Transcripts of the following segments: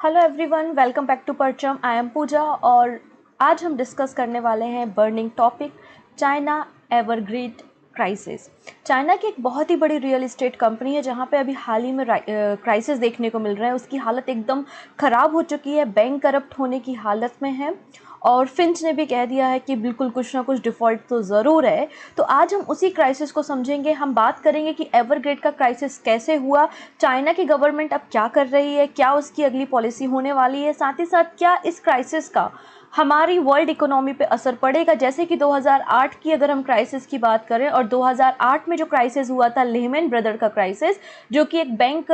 Hello everyone, welcome back to Parcham. I M पूजा और आज हम डिस्कस करने वाले हैं burning topic China Evergrande crisis. China की एक बहुत ही बड़ी रियल इस्टेट कंपनी है जहां पे अभी हाल ही में क्राइसिस देखने को मिल रहा है। उसकी हालत एकदम ख़राब हो चुकी है, बैंक करप्ट होने की हालत में है और फिंच ने भी कह दिया है कि बिल्कुल कुछ ना कुछ डिफ़ॉल्ट तो ज़रूर है। तो आज हम उसी क्राइसिस को समझेंगे। हम बात करेंगे कि एवरग्रेड का क्राइसिस कैसे हुआ, चाइना की गवर्नमेंट अब क्या कर रही है, क्या उसकी अगली पॉलिसी होने वाली है, साथ ही साथ क्या इस क्राइसिस का हमारी वर्ल्ड इकोनॉमी पे असर पड़ेगा। जैसे कि 2008 की अगर हम क्राइसिस की बात करें और 2008 में जो क्राइसिस हुआ था लेहमैन ब्रदर का क्राइसिस, जो कि एक बैंक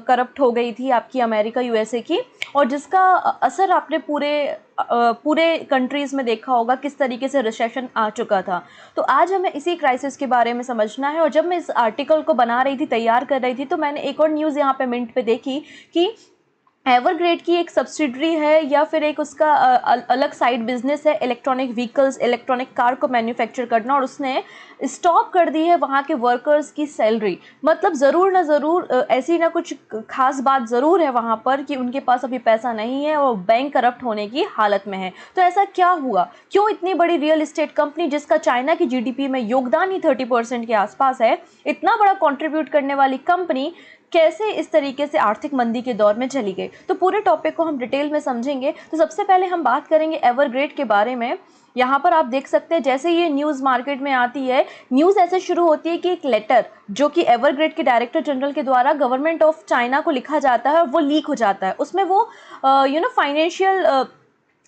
करप्ट हो गई थी आपकी अमेरिका यूएसए की, और जिसका असर आपने पूरे कंट्रीज़ में देखा होगा किस तरीके से रिसेशन आ चुका था। तो आज हमें इसी क्राइसिस के बारे में समझना है। और जब मैं इस आर्टिकल को बना रही थी, तैयार कर रही थी, तो मैंने एक और न्यूज़ यहाँ पे मिंट पे देखी कि एवरग्रेड की एक सब्सिडरी है या फिर एक उसका अलग साइड बिजनेस है इलेक्ट्रॉनिक व्हीकल्स, इलेक्ट्रॉनिक कार को मैन्युफैक्चर करना, और उसने स्टॉप कर दी है वहाँ के वर्कर्स की सैलरी। मतलब ज़रूर ना ज़रूर ऐसी ना कुछ खास बात ज़रूर है वहाँ पर कि उनके पास अभी पैसा नहीं है और बैंक करप्ट होने की हालत में है। तो ऐसा क्या हुआ, क्यों इतनी बड़ी रियल इस्टेट कंपनी जिसका चाइना की जीडीपी में योगदान ही 30% के आसपास है, इतना बड़ा कंट्रीब्यूट करने वाली कंपनी कैसे इस तरीके से आर्थिक मंदी के दौर में चली गई। तो पूरे टॉपिक को हम डिटेल में समझेंगे। तो सबसे पहले हम बात करेंगे एवरग्रेड के बारे में। यहाँ पर आप देख सकते हैं जैसे ये न्यूज़ मार्केट में आती है, न्यूज़ ऐसे शुरू होती है कि एक लेटर जो कि एवरग्रेड के डायरेक्टर जनरल के द्वारा गवर्नमेंट ऑफ चाइना को लिखा जाता है और वो लीक हो जाता है। उसमें वो फाइनेंशियल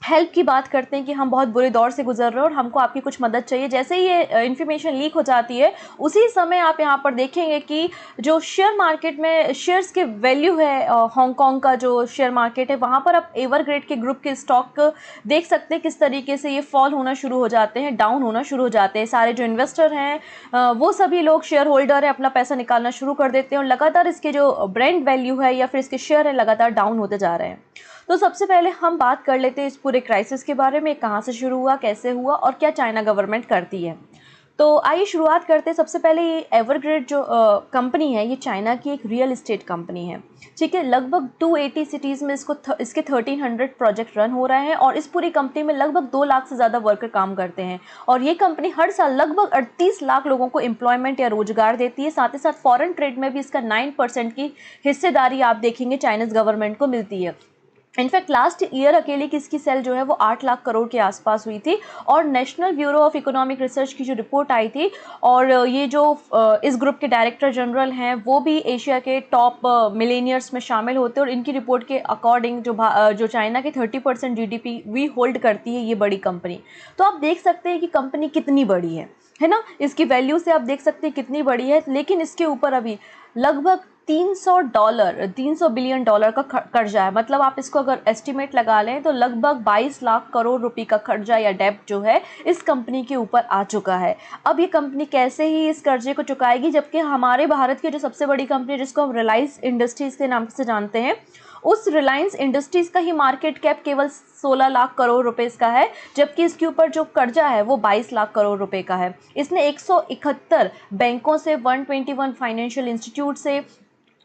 हेल्प की बात करते हैं कि हम बहुत बुरे दौर से गुजर रहे हैं और हमको आपकी कुछ मदद चाहिए। जैसे ही ये इन्फॉर्मेशन लीक हो जाती है, उसी समय आप यहाँ पर देखेंगे कि जो शेयर मार्केट में शेयर्स के वैल्यू है, हांगकांग का जो शेयर मार्केट है, वहाँ पर आप एवरग्रेड के ग्रुप के स्टॉक देख सकते हैं किस तरीके से ये फॉल होना शुरू हो जाते हैं, डाउन होना शुरू हो जाते हैं। सारे जो इन्वेस्टर हैं वो सभी लोग शेयर होल्डर हैं, अपना पैसा निकालना शुरू कर देते हैं और लगातार इसके जो ब्रांड वैल्यू है या फिर इसके शेयर है लगातार डाउन होते जा रहे हैं। तो सबसे पहले हम बात कर लेते हैं इस पूरे क्राइसिस के बारे में, कहाँ से शुरू हुआ, कैसे हुआ और क्या चाइना गवर्नमेंट करती है। तो आइए शुरुआत करते हैं। सबसे पहले ये एवरग्रेड जो कंपनी है, ये चाइना की एक रियल इस्टेट कंपनी है, ठीक है। लगभग 280 सिटीज़ में इसके 1300 प्रोजेक्ट रन हो रहे हैं और इस पूरी कंपनी में लगभग 2 लाख से ज़्यादा वर्कर काम करते हैं। और ये कंपनी हर साल लगभग 38 लाख लोगों को एम्प्लॉयमेंट या रोजगार देती है। साथ ही साथ फॉरेन ट्रेड में भी इसका 9% की हिस्सेदारी आप देखेंगे चाइनीज़ गवर्नमेंट को मिलती है। इनफैक्ट लास्ट ईयर अकेले की इसकी सेल जो है वो 8 लाख करोड़ के आसपास हुई थी। और national bureau of economic research की जो रिपोर्ट आई थी, और ये जो इस ग्रुप के डायरेक्टर जनरल हैं वो भी एशिया के टॉप मिलेनियर्स में शामिल होते हैं। और इनकी रिपोर्ट के अकॉर्डिंग जो चाइना के 30% जीडीपी भी होल्ड करती है ये बड़ी कंपनी। तो आप देख सकते हैं कि कंपनी कितनी बड़ी है ना। इसकी वैल्यू से आप देख सकते हैं कितनी बड़ी है। लेकिन इसके ऊपर अभी लगभग 300 बिलियन डॉलर का कर्जा है। मतलब आप इसको अगर एस्टिमेट लगा लें तो लगभग 22 लाख करोड़ रुपए का कर्जा या डेब्ट जो है इस कंपनी के ऊपर आ चुका है। अब ये कंपनी कैसे ही इस कर्जे को चुकाएगी, जबकि हमारे भारत की जो सबसे बड़ी कंपनी जिसको हम रिलायंस इंडस्ट्रीज़ के नाम से जानते हैं, उस रिलायंस इंडस्ट्रीज़ का ही मार्केट कैप केवल 16 लाख करोड़ रुपए इसका है, जबकि इसके ऊपर जो कर्जा है वो 22 लाख करोड़ रुपए का है। इसने 171 बैंकों से, 121 फाइनेंशियल इंस्टीट्यूट से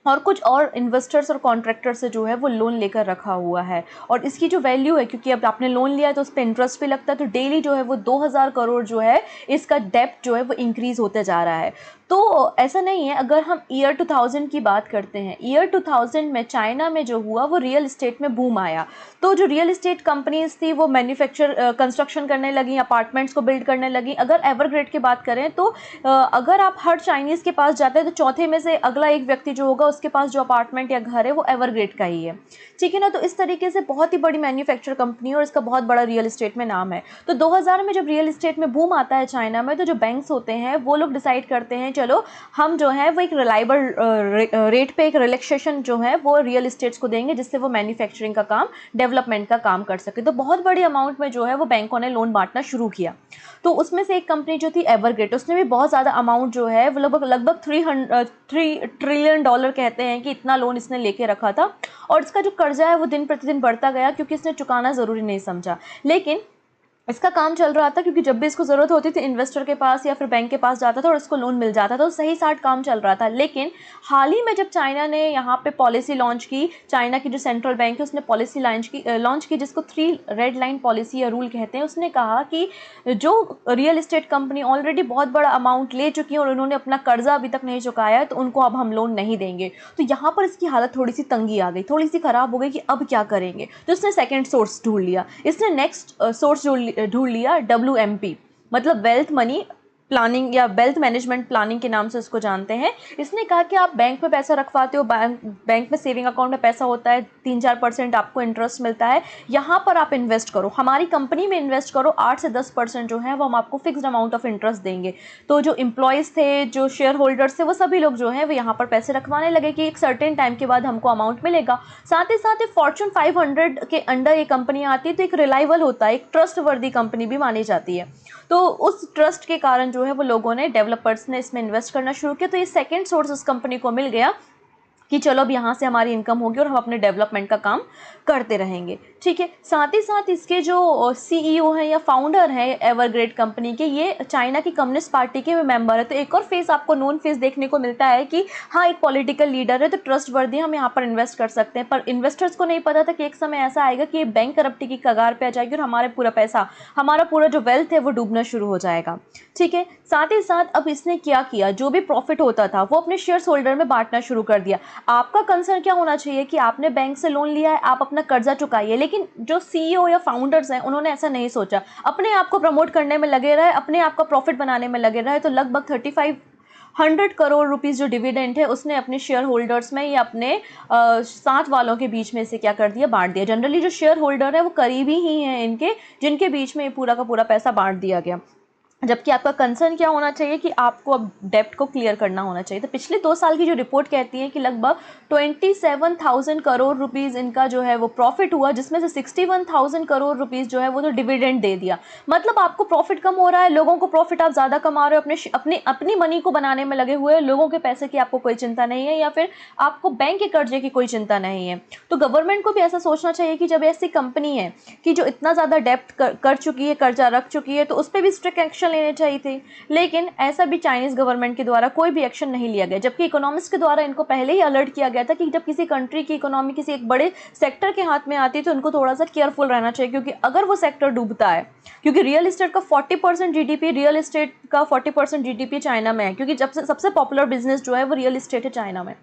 और कुछ और इन्वेस्टर्स और कॉन्ट्रैक्टर से जो है वो लोन लेकर रखा हुआ है। और इसकी जो वैल्यू है, क्योंकि अब आपने लोन लिया है तो उस पर इंटरेस्ट भी लगता है, तो डेली जो है वो 2000 करोड़ जो है इसका डेप्ट जो है वो इंक्रीज़ होते जा रहा है। तो ऐसा नहीं है। अगर हम ईयर 2000 की बात करते हैं, ईयर 2000 में चाइना में जो हुआ वो रियल इस्टेट में बूम आया। तो जो रियल इस्टेट कंपनीज थी वो कंस्ट्रक्शन करने लगी, अपार्टमेंट्स को बिल्ड करने लगी। अगर एवरग्रेड की बात करें तो अगर आप हर चाइनीज़ के पास जाते हैं तो चौथे में से अगला एक व्यक्ति जो होगा उसके पास जो अपार्टमेंट या घर है वो एवरग्रेड का ही है, ठीक है ना। तो इस तरीके से बहुत ही बड़ी मैन्युफैक्चर कंपनी है और इसका बहुत बड़ा रियल इस्टेट में नाम है। तो 2000 में जब रियल इस्टेट में बूम आता है चाइना में, तो जो बैंक्स होते हैं वो लोग डिसाइड करते हैं चलो हम जो है वो एक रिलायबल रेट पे एक रिलैक्सेशन जो है वो रियल इस्टेट्स को देंगे, जिससे वो मैन्युफैक्चरिंग का काम, डेवलपमेंट का काम कर सके। तो बहुत बड़ी अमाउंट में जो है वो बैंकों ने लोन बांटना शुरू किया। तो उसमें से एक कंपनी जो थी एवरग्रेड, उसने भी बहुत ज़्यादा अमाउंट जो है वो लगभग 3 ट्रिलियन डॉलर कहते हैं कि इतना लोन इसने लेके रखा था। और इसका जो कर्जा है वो दिन प्रतिदिन बढ़ता गया क्योंकि इसने चुकाना ज़रूरी नहीं समझा। लेकिन इसका काम चल रहा था, क्योंकि जब भी इसको ज़रूरत होती थी इन्वेस्टर के पास या फिर बैंक के पास जाता था और इसको लोन मिल जाता था, तो सही साठ काम चल रहा था। लेकिन हाल ही में जब चाइना ने यहाँ पे पॉलिसी लॉन्च की, चाइना की जो सेंट्रल बैंक है उसने पॉलिसी लॉन्च की जिसको 3 रेड लाइन पॉलिसी या रूल कहते हैं। उसने कहा कि जो रियल इस्टेट कंपनी ऑलरेडी बहुत बड़ा अमाउंट ले चुकी है और उन्होंने अपना कर्जा अभी तक नहीं चुकाया है, तो उनको अब हम लोन नहीं देंगे। तो यहाँ पर इसकी हालत थोड़ी सी तंगी आ गई, थोड़ी सी ख़राब हो गई कि अब क्या करेंगे। तो इसने सेकेंड सोर्स ढूंढ लिया। इसने नेक्स्ट सोर्स ढूंढ लिया WMP, मतलब वेल्थ मनी प्लानिंग या वेल्थ मैनेजमेंट प्लानिंग के नाम से उसको जानते हैं। इसने कहा कि आप बैंक में पैसा रखवाते हो, बैंक में सेविंग अकाउंट में पैसा होता है, 3-4% आपको इंटरेस्ट मिलता है, यहाँ पर आप इन्वेस्ट करो, हमारी कंपनी में इन्वेस्ट करो, 8 से 10% जो है वो हम आपको फिक्स्ड अमाउंट ऑफ इंटरेस्ट देंगे। तो जो एम्प्लॉयज़ थे, जो शेयर होल्डर्स थे, वो सभी लोग जो है वो यहाँ पर पैसे रखवाने लगे कि एक सर्टेन टाइम के बाद हमको अमाउंट मिलेगा। साथ ही फॉर्चून 500 के अंडर ये कंपनी आती है, तो एक रिलायबल होता है, एक ट्रस्ट वर्दी कंपनी भी मानी जाती है। तो उस ट्रस्ट के कारण जो है वो लोगों ने, डेवलपर्स ने इसमें इन्वेस्ट करना शुरू किया। तो ये सेकंड सोर्स उस कंपनी को मिल गया कि चलो अब यहाँ से हमारी इनकम होगी और हम अपने डेवलपमेंट का काम करते रहेंगे। ठीक है, साथ ही साथ इसके जो CEO हैं या फाउंडर हैं एवरग्रेड कंपनी के, ये चाइना की कम्युनिस्ट पार्टी के मेंबर है। तो एक और फेस आपको नोन फेस देखने को मिलता है कि हाँ, एक पॉलिटिकल लीडर है तो ट्रस्ट वर्दी, हम यहाँ पर इन्वेस्ट कर सकते हैं। पर इन्वेस्टर्स को नहीं पता था कि एक समय ऐसा आएगा कि ये बैंक करप्टी की कगार पे आ जाएगी और हमारे पूरा पैसा, हमारा पूरा जो वेल्थ है वो डूबना शुरू हो जाएगा। ठीक है, साथ ही साथ अब इसने क्या किया, जो भी प्रॉफिट होता था वो अपने शेयर होल्डर में बांटना शुरू कर दिया। आपका कंसर्न क्या होना चाहिए कि आपने बैंक से लोन लिया है, आप अपना कर्जा चुकाइए। लेकिन जो CEO या फाउंडर्स हैं उन्होंने ऐसा नहीं सोचा, अपने आप को प्रमोट करने में लगे रहे, अपने आप का प्रॉफिट बनाने में लगे रहे। तो लगभग 3500 करोड़ रुपीस जो डिविडेंड है उसने अपने शेयर होल्डर्स में या अपने साथ वालों के बीच में से क्या कर दिया, बांट दिया। जनरली जो शेयर होल्डर है वो करीबी ही हैं इनके, जिनके बीच में पूरा का पूरा पैसा बांट दिया गया। जबकि आपका कंसर्न क्या होना चाहिए कि आपको अब डेप्ट को क्लियर करना होना चाहिए। तो पिछले 2 साल की जो रिपोर्ट कहती है कि लगभग 27,000 करोड़ रुपीस इनका जो है वो प्रॉफिट हुआ, जिसमें से 61,000 करोड़ रुपीस जो है वो तो डिविडेंड दे दिया। मतलब आपको प्रॉफिट कम हो रहा है, लोगों को प्रॉफिट आप ज़्यादा कमा रहे हो, अपनी मनी को बनाने में लगे हुए, लोगों के पैसे की आपको कोई चिंता नहीं है, या फिर आपको बैंक के कर्जे की कोई चिंता नहीं है। तो गवर्नमेंट को भी ऐसा सोचना चाहिए कि जब ऐसी कंपनी है कि जो इतना ज़्यादा डेप्ट कर चुकी है, कर्जा रख चुकी है, तो उस पर भी स्ट्रिक्ट एक्शन लेने चाहिए थे। लेकिन ऐसा भी चाइनीज गवर्नमेंट के द्वारा कोई भी एक्शन नहीं लिया गया, जबकि इकोनॉमिस्ट के द्वारा इनको पहले ही अलर्ट किया गया था कि जब किसी कंट्री की इकोनॉमी किसी एक बड़े सेक्टर के हाथ में आती है तो उनको थोड़ा सा केयरफुल रहना चाहिए, क्योंकि अगर वो सेक्टर डूबता है, क्योंकि रियल इस्टेट का 40% GDP, रियल इस्टेट का 40% GDP चाइना में है, क्योंकि जब से सबसे पॉपुलर बिजनेस जो है वो रियल इस्टेट है चाइना में।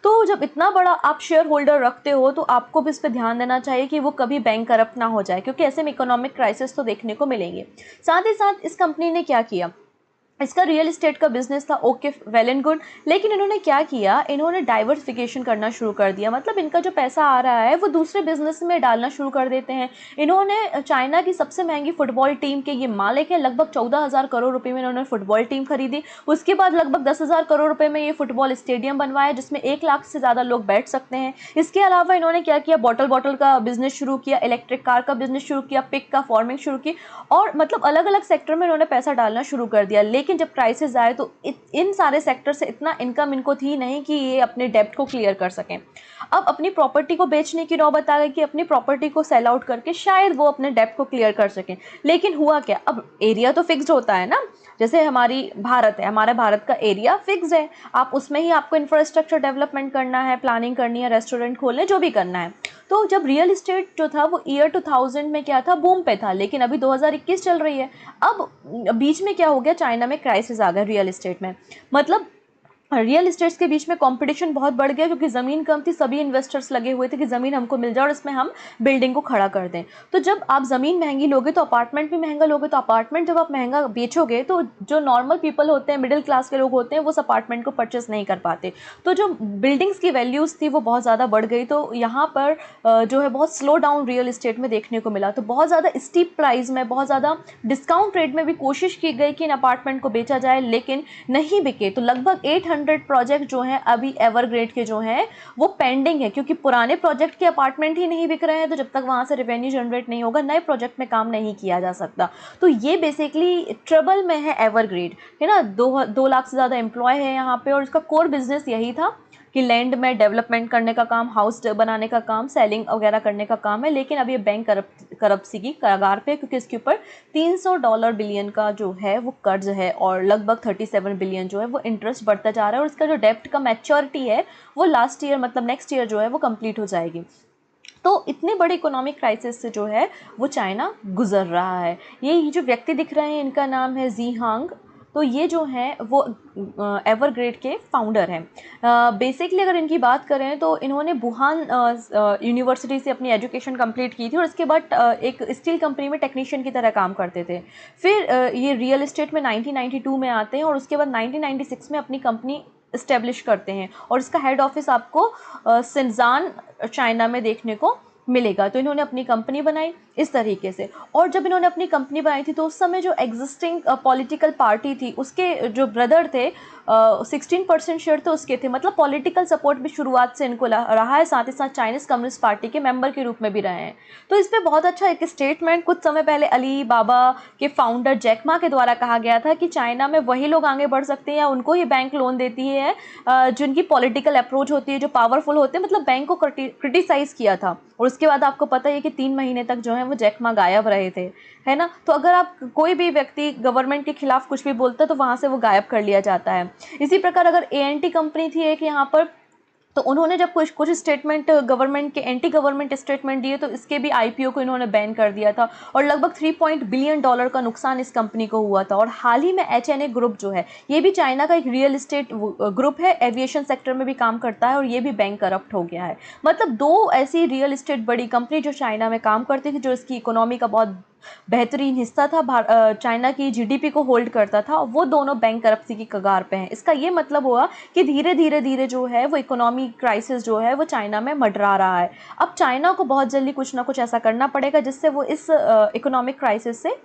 तो जब इतना बड़ा आप शेयर होल्डर रखते हो तो आपको भी इस पर ध्यान देना चाहिए कि वो कभी बैंक करप्ट ना हो जाए, क्योंकि ऐसे में इकोनॉमिक क्राइसिस तो देखने को मिलेंगे। साथ ही साथ इस कंपनी ने क्या किया, इसका रियल इस्टेट का बिजनेस था, ओके, वेल एंड गुड। लेकिन इन्होंने क्या किया, इन्होंने डाइवर्सिफिकेशन करना शुरू कर दिया। मतलब इनका जो पैसा आ रहा है वो दूसरे बिजनेस में डालना शुरू कर देते हैं। इन्होंने चाइना की सबसे महंगी फुटबॉल टीम के ये मालिक है, लगभग 14,000 करोड़ रुपए में इन्होंने फुटबॉल टीम खरीदी। उसके बाद लगभग 10,000 करोड़ रुपए में ये फुटबॉल स्टेडियम बनवाया, जिसमें 1 लाख से ज़्यादा लोग बैठ सकते हैं। इसके अलावा इन्होंने क्या किया, बॉटल का बिजनेस शुरू किया, इलेक्ट्रिक कार का बिजनेस शुरू किया, पिक का फार्मिंग शुरू की, और मतलब अलग अलग सेक्टर में इन्होंने पैसा डालना शुरू कर दिया। लेकिन जब क्राइसिस आए तो इन सारे सेक्टर से इतना इनकम इनको थी नहीं कि ये अपने डेब्ट को क्लियर कर सकें। अब अपनी प्रॉपर्टी को बेचने की नौबत आ गई कि अपनी प्रॉपर्टी को सेल आउट करके शायद वो अपने डेब्ट को क्लियर कर सकें। लेकिन हुआ क्या, अब एरिया तो फिक्स्ड होता है ना, जैसे हमारी भारत है, हमारे भारत का एरिया फिक्स्ड है, आप उसमें ही आपको इंफ्रास्ट्रक्चर डेवलपमेंट करना है, प्लानिंग करनी है, रेस्टोरेंट खोलने, जो भी करना है। तो जब रियल इस्टेट जो था वो ईयर 2000 में क्या था, बूम पे था, लेकिन अभी 2021 चल रही है। अब बीच में क्या हो गया, चाइना में क्राइसिस आ गया रियल इस्टेट में। मतलब रियल इस्टेट्स के बीच में कंपटीशन बहुत बढ़ गया, क्योंकि ज़मीन कम थी, सभी इन्वेस्टर्स लगे हुए थे कि ज़मीन हमको मिल जाए और इसमें हम बिल्डिंग को खड़ा कर दें। तो जब आप ज़मीन महंगी लोगे तो अपार्टमेंट भी महंगा लोगे, तो अपार्टमेंट जब आप महंगा बेचोगे तो जो नॉर्मल पीपल होते हैं, मिडिल क्लास के लोग होते हैं, वो उस अपार्टमेंट को परचेस नहीं कर पाते। तो जो बिल्डिंग्स की वैल्यूज़ थी वो बहुत ज़्यादा बढ़ गई। तो यहाँ पर जो है बहुत स्लो डाउन रियल इस्टेट में देखने को मिला। तो बहुत ज़्यादा स्टीप प्राइस में, बहुत ज़्यादा डिस्काउंट रेट में भी कोशिश की गई कि इन अपार्टमेंट को बेचा जाए, लेकिन नहीं बिके। तो लगभग 800 प्रोजेक्ट जो हैं अभी एवरग्रेड के जो हैं वो पेंडिंग है, क्योंकि पुराने प्रोजेक्ट के अपार्टमेंट ही नहीं बिक रहे हैं। तो जब तक वहाँ से रेवेन्यू जनरेट नहीं होगा, नए प्रोजेक्ट में काम नहीं किया जा सकता। तो ये बेसिकली ट्रबल में है एवरग्रेड, है ना। 2 लाख से ज़्यादा एम्प्लॉय है यहाँ पे, और इसका कोर बिजनेस यही था कि लैंड में डेवलपमेंट करने का काम, हाउस बनाने का काम, सेलिंग वगैरह करने का काम है, लेकिन अब ये बैंक करप्सी की कगार पे, क्योंकि इसके ऊपर $300 बिलियन का जो है वो कर्ज है और लगभग 37 बिलियन जो है वो इंटरेस्ट बढ़ता जा रहा है, और इसका जो डेप्ट का मैच्योरिटी है वो लास्ट ईयर मतलब नेक्स्ट ईयर जो है वो कंप्लीट हो जाएगी। तो इतने बड़े इकोनॉमिक क्राइसिस से जो है वो चाइना गुजर रहा है। ये जो व्यक्ति दिख रहे हैं इनका नाम है जी हांग। तो ये जो हैं वो एवरग्रेड के फाउंडर हैं। बेसिकली अगर इनकी बात करें तो इन्होंने वुहान यूनिवर्सिटी से अपनी एजुकेशन कंप्लीट की थी और उसके बाद एक स्टील कंपनी में टेक्नीशियन की तरह काम करते थे। फिर ये रियल इस्टेट में 1992 में आते हैं और उसके बाद 1996 में अपनी कंपनी इस्टेब्लिश करते हैं और इसका हेड ऑफिस आपको सिनजान चाइना में देखने को मिलेगा। तो इन्होंने अपनी कंपनी बनाई इस तरीके से, और जब इन्होंने अपनी कंपनी बनाई थी तो उस समय जो एग्जिस्टिंग पॉलिटिकल पार्टी थी उसके जो ब्रदर थे 16% शेयर तो उसके थे, मतलब पॉलिटिकल सपोर्ट भी शुरुआत से इनको रहा है, साथ ही साथ चाइनीज़ कम्युनिस्ट पार्टी के मेंबर के रूप में भी रहे हैं। तो इस पर बहुत अच्छा एक स्टेटमेंट कुछ समय पहले अली बाबा के फाउंडर जैक मा के द्वारा कहा गया था कि चाइना में वही लोग आगे बढ़ सकते हैं या उनको ही बैंक लोन देती है जिनकी पॉलिटिकल अप्रोच होती है, जो पावरफुल होते हैं, मतलब बैंक को क्रिटिसाइज़ किया था। और उसके बाद आपको पता है कि 3 महीने तक जो है वो जैक मा गायब रहे थे, है ना। तो अगर आप कोई भी व्यक्ति गवर्नमेंट के खिलाफ कुछ भी बोलता है तो वहाँ से वो गायब कर लिया जाता है। इसी प्रकार अगर एएनटी कंपनी थी एक यहाँ पर, तो उन्होंने जब कुछ स्टेटमेंट गवर्नमेंट के एंटी गवर्नमेंट स्टेटमेंट दिए तो इसके भी आईपीओ को इन्होंने बैन कर दिया था और लगभग $3 बिलियन का नुकसान इस कंपनी को हुआ था। और हाल ही में एचएनए ग्रुप जो है ये भी चाइना का एक रियल इस्टेट ग्रुप है, एविएशन सेक्टर में भी काम करता है और ये भी बैंक करप्ट हो गया है। मतलब 2 ऐसी रियल इस्टेट बड़ी कंपनी जो चाइना में काम करती थी, जो इसकी इकोनॉमी का बहुत बेहतरीन हिस्सा था, चाइना की जीडीपी को होल्ड करता था, वो दोनों बैंक करप्सी की कगार पे हैं। इसका ये मतलब हुआ कि धीरे धीरे जो है वो इकोनॉमी क्राइसिस जो है वो चाइना में मंडरा रहा है। अब चाइना को बहुत जल्दी कुछ ना कुछ ऐसा करना पड़ेगा जिससे वो इस इकोनॉमिक क्राइसिस से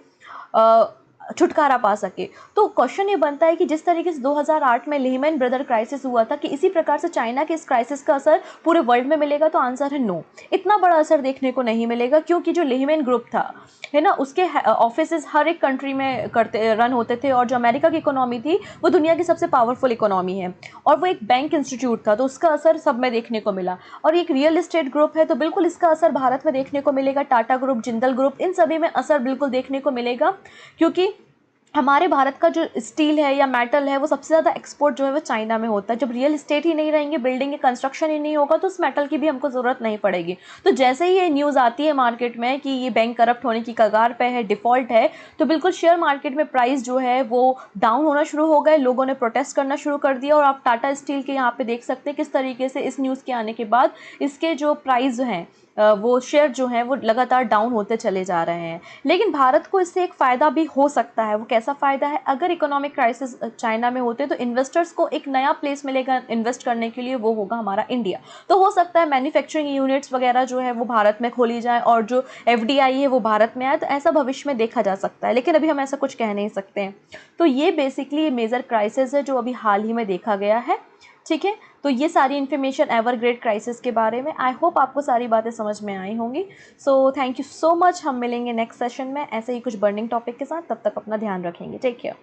छुटकारा पा सके। तो क्वेश्चन ये बनता है कि जिस तरीके से 2008 में लेहमैन ब्रदर क्राइसिस हुआ था, कि इसी प्रकार से चाइना के इस क्राइसिस का असर पूरे वर्ल्ड में मिलेगा, तो आंसर है नो। इतना बड़ा असर देखने को नहीं मिलेगा, क्योंकि जो लेहमैन ग्रुप था, है ना, उसके ऑफिसेज हर एक कंट्री में रन होते थे, और जो अमेरिका की इकोनॉमी थी वो दुनिया की सबसे पावरफुल इकोनॉमी है, और वो एक बैंक इंस्टीट्यूट था, तो उसका असर सब में देखने को मिला। और एक रियल इस्टेट ग्रुप है तो बिल्कुल इसका असर भारत में देखने को मिलेगा। टाटा ग्रुप, जिंदल ग्रुप, इन सभी में असर बिल्कुल देखने को मिलेगा, क्योंकि हमारे भारत का जो स्टील है या मेटल है वो सबसे ज़्यादा एक्सपोर्ट जो है वो चाइना में होता है। जब रियल इस्टेट ही नहीं रहेंगे, बिल्डिंग के कंस्ट्रक्शन ही नहीं होगा, तो उस मेटल की भी हमको ज़रूरत नहीं पड़ेगी। तो जैसे ही ये न्यूज़ आती है मार्केट में कि ये बैंक करप्ट होने की कगार पे है, डिफ़ॉल्ट है, तो बिल्कुल शेयर मार्केट में प्राइस जो है वो डाउन होना शुरू हो गए, लोगों ने प्रोटेस्ट करना शुरू कर दिया। और आप टाटा स्टील के यहाँ पे देख सकते हैं किस तरीके से इस न्यूज़ के आने के बाद इसके जो प्राइस हैं वो शेयर जो हैं वो लगातार डाउन होते चले जा रहे हैं। लेकिन भारत को इससे एक फ़ायदा भी हो सकता है। वो कैसा फ़ायदा है? अगर इकोनॉमिक क्राइसिस चाइना में होते तो इन्वेस्टर्स को एक नया प्लेस मिलेगा इन्वेस्ट करने के लिए, वो होगा हमारा इंडिया। तो हो सकता है मैन्युफैक्चरिंग यूनिट्स वगैरह जो है वो भारत में खोली जाए और जो एफडीआई है वो भारत में आए, तो ऐसा भविष्य में देखा जा सकता है, लेकिन अभी हम ऐसा कुछ कह नहीं सकते हैं। तो ये बेसिकली मेजर क्राइसिस है जो अभी हाल ही में देखा गया है। ठीक है, तो ये सारी इन्फॉर्मेशन एवरग्रेड क्राइसिस के बारे में। आई होप आपको सारी बातें समझ में आई होंगी। So thank you so much. हम मिलेंगे नेक्स्ट सेशन में ऐसे ही कुछ बर्निंग टॉपिक के साथ। तब तक अपना ध्यान रखेंगे। Take care.